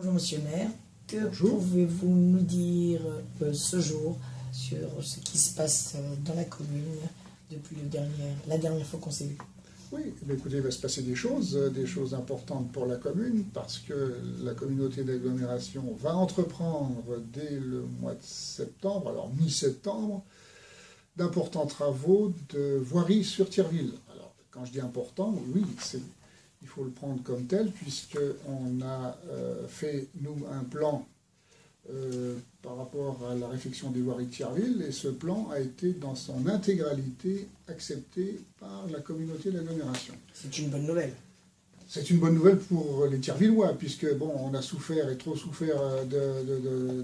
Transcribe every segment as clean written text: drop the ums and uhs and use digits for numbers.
Bonjour Monsieur le maire, que Bonjour. pouvez-vous nous dire ce jour sur ce qui se passe dans la commune depuis la dernière fois qu'on s'est vu? Oui, écoutez, il va se passer des choses importantes pour la commune, parce que la communauté d'agglomération va entreprendre dès le mois de septembre, alors mi-septembre, d'importants travaux de voirie sur Thierville. Alors, quand je dis important, oui, il faut le prendre comme tel, puisqu'on a fait, nous, un plan par rapport à la réfection des voiries de Thierville, et ce plan a été dans son intégralité accepté par la communauté d'agglomération. C'est une bonne nouvelle. C'est une bonne nouvelle pour les Thiervillois, puisque bon, on a souffert et trop souffert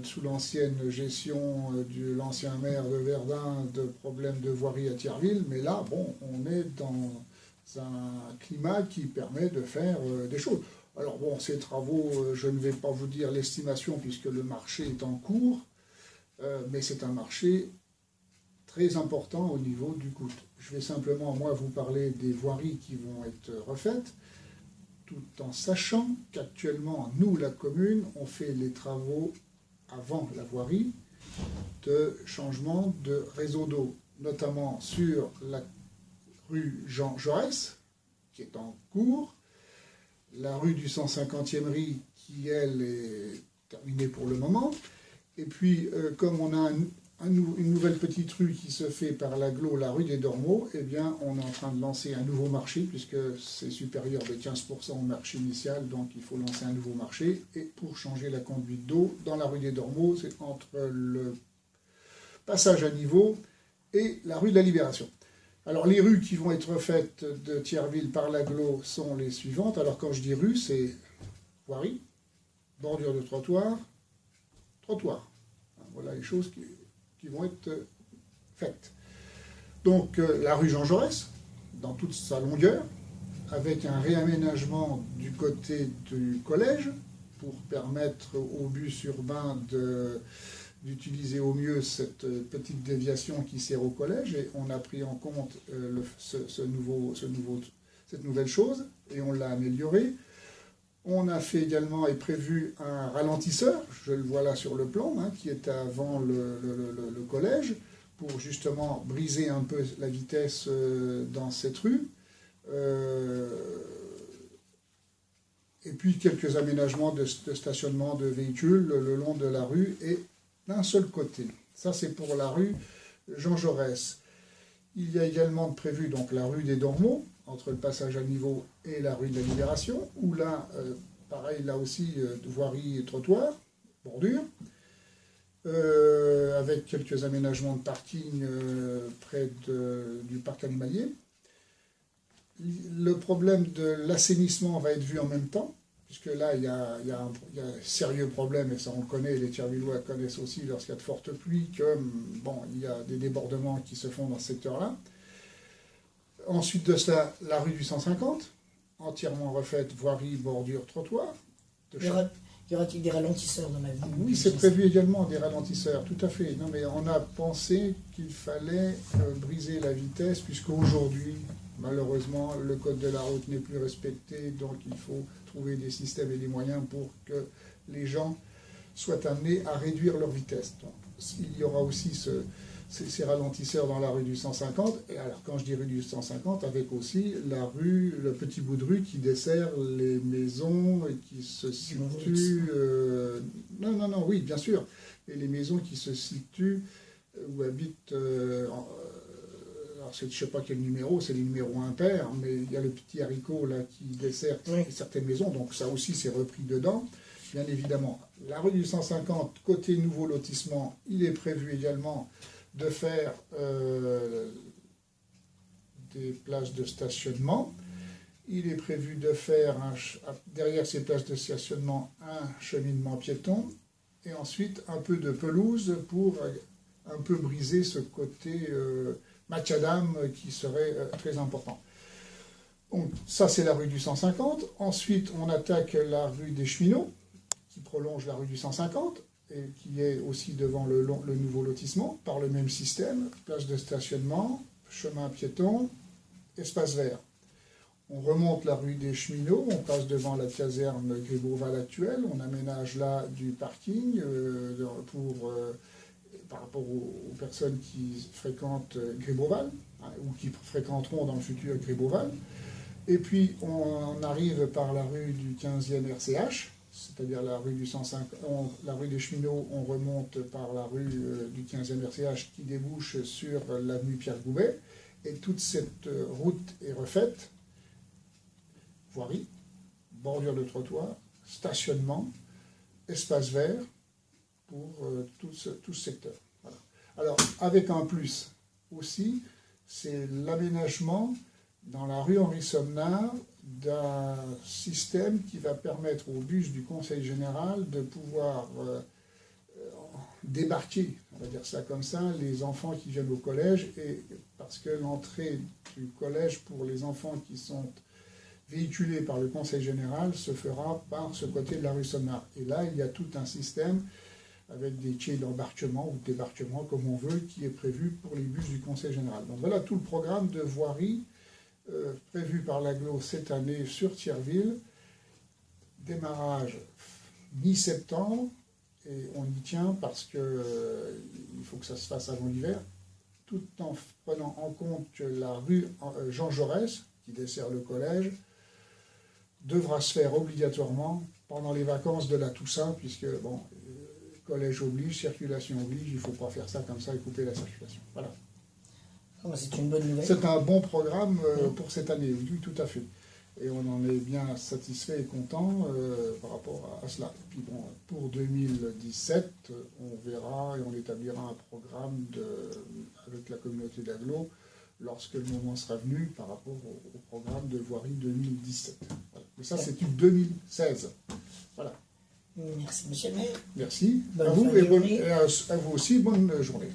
sous l'ancienne gestion de l'ancien maire de Verdun de problèmes de voirie à Thierville, mais là, bon, on est dans un climat qui permet de faire des choses. Alors bon, ces travaux, je ne vais pas vous dire l'estimation puisque le marché est en cours, mais c'est un marché très important au niveau du coût. Je vais simplement, moi, vous parler des voiries qui vont être refaites, tout en sachant qu'actuellement, nous, la commune, on fait les travaux avant la voirie de changement de réseau d'eau, notamment sur la rue Jean Jaurès, qui est en cours, la rue du 150e RI, qui, elle, est terminée pour le moment. Et puis, comme on a une nouvelle petite rue qui se fait par l'agglo, la rue des Dormeaux, eh bien, on est en train de lancer un nouveau marché, puisque c'est supérieur de 15% au marché initial, donc il faut lancer un nouveau marché. Et pour changer la conduite d'eau, dans la rue des Dormeaux, c'est entre le passage à niveau et la rue de la Libération. Alors, les rues qui vont être faites de Thierville par l'agglo sont les suivantes. Alors, quand je dis rue, c'est voirie, bordure de trottoir, trottoir. Voilà les choses qui vont être faites. Donc, la rue Jean Jaurès, dans toute sa longueur, avec un réaménagement du côté du collège, pour permettre aux bus urbains d'utiliser au mieux cette petite déviation qui sert au collège, et on a pris en compte cette nouvelle chose, et on l'a améliorée. On a fait également et prévu un ralentisseur, je le vois là sur le plan, qui est avant le collège, pour justement briser un peu la vitesse dans cette rue. Et puis quelques aménagements de stationnement de véhicules le long de la rue et d'un seul côté. Ça, c'est pour la rue Jean Jaurès. Il y a également prévu donc la rue des Dormeaux, entre le passage à niveau et la rue de la Libération, où là, pareil, là aussi, voirie et trottoir, bordure, avec quelques aménagements de parking près du parc animalier. Le problème de l'assainissement va être vu en même temps, puisque là, il y a un sérieux problème, et ça on le connaît, les Thiervillois connaissent aussi lorsqu'il y a de fortes pluies, que bon, il y a des débordements qui se font dans ce secteur-là. Ensuite de cela, la rue du 150, entièrement refaite, voirie, bordure, trottoir. Y aura-t-il des ralentisseurs dans la ville? Oui, c'est prévu également des ralentisseurs, tout à fait. Non, mais on a pensé qu'il fallait briser la vitesse, puisqu'aujourd'hui, malheureusement, le code de la route n'est plus respecté, donc il faut trouver des systèmes et des moyens pour que les gens soient amenés à réduire leur vitesse. Donc, il y aura aussi ces ralentisseurs dans la rue du 150, et alors quand je dis rue du 150, avec aussi le petit bout de rue qui dessert les maisons et qui se situe... Non, oui, bien sûr. Et les maisons qui se situent où habitent... alors je ne sais pas quel numéro, c'est les numéros impairs, mais il y a le petit haricot là qui dessert certaines maisons, donc ça aussi c'est repris dedans. Bien évidemment, la rue du 150, côté nouveau lotissement, il est prévu également de faire des places de stationnement. Il est prévu de faire, derrière ces places de stationnement, un cheminement piéton, et ensuite un peu de pelouse pour un peu briser ce côté macadam qui serait très important. Donc ça c'est la rue du 150. Ensuite on attaque la rue des Cheminots, qui prolonge la rue du 150, et qui est aussi devant le nouveau lotissement, par le même système, place de stationnement, chemin piéton, espace vert. On remonte la rue des Cheminots, on passe devant la caserne Gribeauval actuelle, on aménage là du parking par rapport aux personnes qui fréquentent Gribeauval, hein, ou qui fréquenteront dans le futur Gribeauval. Et puis on arrive par la rue du 15e RCH, c'est-à-dire la rue du 105, la rue des Cheminots, on remonte par la rue du 15e RCH qui débouche sur l'avenue Pierre-Gouvet. Et toute cette route est refaite. Voirie, bordure de trottoir, stationnement, espace vert pour tout ce secteur. Voilà. Alors, avec un plus aussi, c'est l'aménagement dans la rue Henri Somnard d'un système qui va permettre aux bus du Conseil général de pouvoir débarquer, on va dire ça comme ça, les enfants qui viennent au collège, et parce que l'entrée du collège pour les enfants qui sont véhiculé par le Conseil général se fera par ce côté de la rue Somnard. Et là, il y a tout un système avec des quais d'embarquement ou de débarquement, comme on veut, qui est prévu pour les bus du Conseil général. Donc voilà tout le programme de voirie prévu par l'AGLO cette année sur Thierville. Démarrage mi-septembre, et on y tient parce qu'il faut que ça se fasse avant l'hiver, tout en prenant en compte que la rue Jean Jaurès, qui dessert le collège, devra se faire obligatoirement pendant les vacances de la Toussaint, puisque, bon, collège oblige, circulation oblige, il ne faut pas faire ça comme ça et couper la circulation. Voilà. C'est une bonne nouvelle. C'est un bon programme pour cette année, oui, tout à fait. Et on en est bien satisfait et content par rapport à cela. Et puis bon, pour 2017, on verra et on établira un programme avec la communauté d'Aglo lorsque le moment sera venu par rapport au programme de voirie 2017. Voilà. Mais ça, c'est une 2016. Voilà. Merci, monsieur le maire. Merci. Bonne À vous, fin de journée. et à vous aussi, bonne journée.